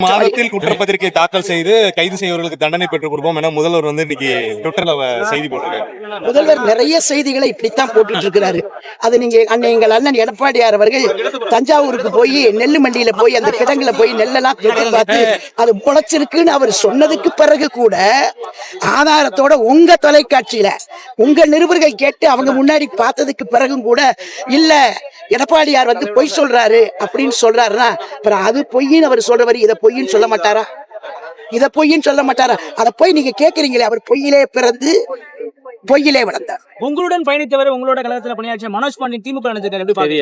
மாதத்தில் குற்றப்பத்திரிகை தாக்கல் செய்து கைது செய்வர்களுக்கு தண்டனை பெற்றுக் கொடுப்போம் என முதல்வர் இன்னைக்கு ட்விட்டர்ல செய்தி போட்டிருக்காரு. முதல்வர் நிறைய செய்திகளை இப்படித்தான் போட்டுட்டு இருக்கிறாரு. அது நீங்க எங்கள் அண்ணன் எடப்பாடியார் அவர்கள் தஞ்சாவூருக்கு போய் நெல்லு மண்டியில போய் அந்த கிடங்குல போய் நெல்லெல்லாம் பார்த்து அது முளைச்சிருக்குன்னு அவர் சொன்னதுக்கு பிறகு கூட ஆதாரத்தோட உங்க தொலைக்காட்சியில உங்க நிருபர்கள் கேட்டு அவங்க முன்னாடி பார்த்ததுக்கு பிறகும் கூட இல்ல எடப்பாடியார் பொய் சொல்றாரு அப்படின்னு சொல்றாருன்னா அப்புறம் அது பொய்ன்னு அவர் சொல்றவரு இதை பொய்ன்னு சொல்ல மாட்டாரா? இதை பொய்ன்னு சொல்ல மாட்டாரா? அதை போய் நீங்க கேட்கறீங்களே, அவர் பொய்யிலே பிறந்து பொய்யிலே வளர்ந்தார். உங்களுடன் பயணித்தவர் உங்களோட கழகத்துல பணியாற்றிய மனோஜ் பாண்டியன் திமுக நினைச்சிருக்காரு.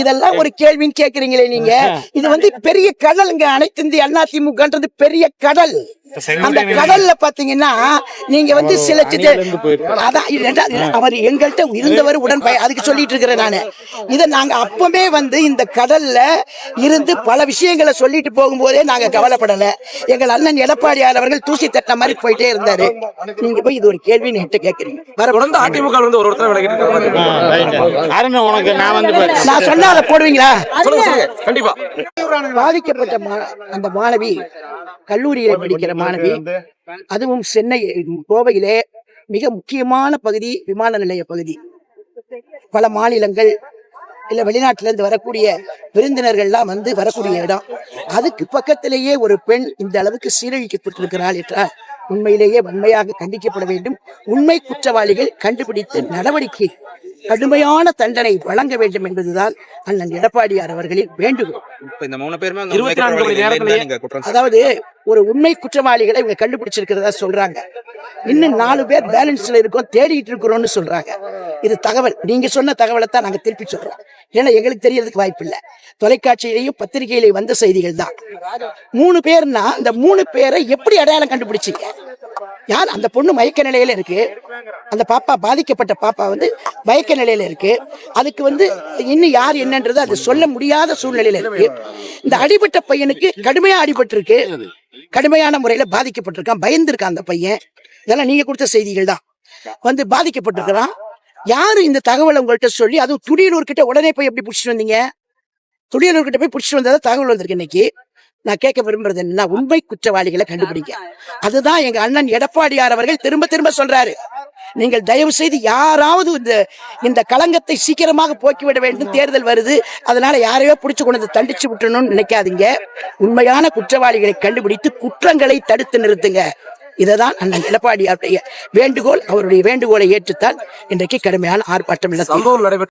இதெல்லாம் ஒரு கேள்வின்னு கேக்குறீங்களே நீங்க. இது பெரிய கடலுங்க. அனைத்து இந்திய அண்ணா திமுகன்றது பெரிய கடல். அந்த கடல்ல பாத்தீங்கன்னா நீங்க சில அவர் எங்கள்கிட்ட இருந்தவர் உடன் அதுக்கு சொல்லிட்டு இருக்கிறேன் நானு. இதை நாங்க அப்பவே இந்த கடல்ல இருந்து பல விஷயங்களை சொல்லிட்டு போகும்போதே நாங்க கவலைப்படல. எங்கள் அண்ணன் எடப்பாடியார் அவர்கள் தூசி தட்ட மாதிரி போயிட்டே இருந்தாரு. நீங்க போய் இது ஒரு கேள்வி என்கிட்ட கேக்குறீங்க. நான் சொன்னா அதை போடுவீங்களா? கண்டிப்பா. பாதிக்கப்பட்ட அந்த மாணவி, கல்லூரியில படிக்கிற மாணவி, அதுவும் சென்னை கோவையிலே மிக முக்கியமான பகுதி, விமான நிலைய பகுதி. பல மாநிலங்கள் இல்ல வெளிநாட்டில இருந்து வரக்கூடிய விருந்தினர்கள்லாம் வரக்கூடிய இடம். அதுக்கு பக்கத்திலேயே ஒரு பெண் இந்த அளவுக்கு சீரழிக்கப்பட்டிருக்கிறாள் என்றால் உண்மையிலேயே வன்மையாக கண்டிக்கப்பட வேண்டும். உண்மை குற்றவாளிகள் கண்டுபிடித்து நடவடிக்கை, கடுமையான தண்டனை வழங்க வேண்டும் என்பதுதான் அண்ணன் எடப்பாடியார் அவர்களின் வேண்டுகோள். அதாவது ஒரு உண்மை குற்றவாளிகளை இவங்க கண்டுபிடிச்சிருக்கிறதா சொல்றாங்க. இன்னும் 4 பேர் பேலன்ஸ்ல இருக்கோம், தேடிட்டு இருக்கிறோம்னு சொல்றாங்க. இது தகவல், நீங்க சொன்ன தகவலை தான் நாங்க திருப்பி சொல்றோம். ஏன்னா எங்களுக்கு தெரியறதுக்கு வாய்ப்பு இல்லை. தொலைக்காட்சியிலையும் பத்திரிகையிலையும் வந்த செய்திகள் தான். 3 பேர்னா அந்த 3 பேரை எப்படி அடையாளம் கண்டுபிடிச்சிங்க? யார்? அந்த பொண்ணு மயக்க நிலையில இருக்கு. அந்த பாப்பா, பாதிக்கப்பட்ட பாப்பா மயக்க நிலையில இருக்கு. அதுக்கு இன்னும் யார் என்னன்றது அது சொல்ல முடியாத சூழ்நிலையில இருக்கு. இந்த அடிபட்ட பையனுக்கு கடுமையா அடிபட்டு இருக்கு, கடுமையான முறையில பாதிக்கப்பட்டிருக்கான், பயந்துருக்கான் அந்த பையன். இதெல்லாம் நீங்க கொடுத்த செய்திகள் தான். பாதிக்கப்பட்டிருக்கிறான். யாரு இந்த தகவலை உங்கள்கிட்ட சொல்லி, அதுவும் துடியலூர் கிட்ட உடனே போய் எப்படி பிடிச்சிட்டு வந்தீங்க? துடியலூர் கிட்ட போய் பிடிச்சிட்டு வந்ததா தகவல் வந்திருக்கு. இன்னைக்கு நான் கேட்க விரும்புறது என்ன, உண்மை குற்றவாளிகளை கண்டுபிடிங்க. அதுதான் எங்க அண்ணன் எடப்பாடியார் அவர்கள் திரும்ப திரும்ப சொல்றாரு. நீங்கள் தயவு செய்து யாராவது இந்த களங்கத்தை சீக்கிரமாக போக்கிவிட வேண்டும், தேர்தல் வருது, அதனால யாரையோ பிடிச்சு கொண்டு தண்டிச்சு விட்டுறணும்னு நினைக்காதீங்க. உண்மையான குற்றவாளிகளை கண்டுபிடித்து குற்றங்களை தடுத்து நிறுத்துங்க. இததான் அண்ணன் எடப்பாடியாருடைய வேண்டுகோள். அவருடைய வேண்டுகோளை ஏற்றுத்தான் இன்றைக்கு கடுமையான ஆர்ப்பாட்டம்